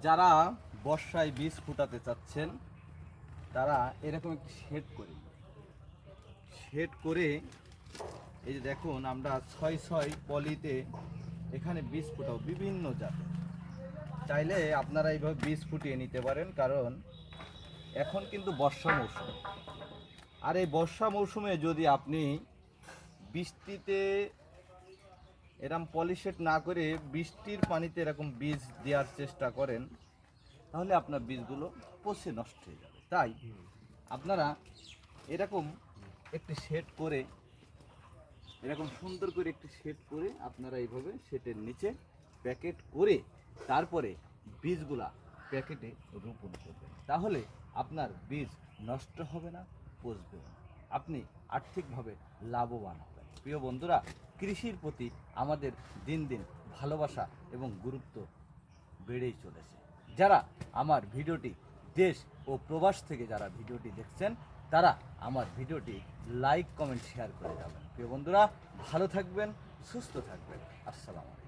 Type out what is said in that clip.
যারা বর্ষায় বীজ ফুটাতে চাচ্ছেন তারা এরকম একটি শেড করে এই যে দেখুন আমরা 6 পলিতে এখানে বীজ ফুটাও বিভিন্ন জাতের। চাইলে আপনারা এইভাবে বীজ ফুটিয়ে নিতে পারেন, কারণ এখন কিন্তু বর্ষা মৌসুম। আর এই বর্ষা মৌসুমে যদি আপনি বৃষ্টিতে এরকম পলিশেড না করে বৃষ্টির পানিতে এরকম বীজ দেওয়ার চেষ্টা করেন, তাহলে আপনার বীজগুলো পচে নষ্ট হয়ে যাবে। তাই আপনারা এরকম একটি শেড করে, এরকম সুন্দর করে একটি শেড করে আপনারা এইভাবে শেডের নিচে প্যাকেট করে তারপরে বীজগুলা প্যাকেটে রোপণ করবেন। তাহলে আপনার বীজ নষ্ট হবে না, পচবে না, আপনি আর্থিকভাবে লাভবান হবেন। প্রিয় বন্ধুরা, কৃষির প্রতি আমাদের দিন দিন ভালোবাসা এবং গুরুত্ব বেড়েই চলেছে। যারা আমার ভিডিওটি দেশ ও প্রবাস থেকে যারা ভিডিওটি দেখছেন, তারা আমার ভিডিওটি লাইক, কমেন্ট, শেয়ার করে যাবেন। প্রিয় বন্ধুরা, ভালো থাকবেন, সুস্থ থাকবেন। আসসালামু আলাইকুম।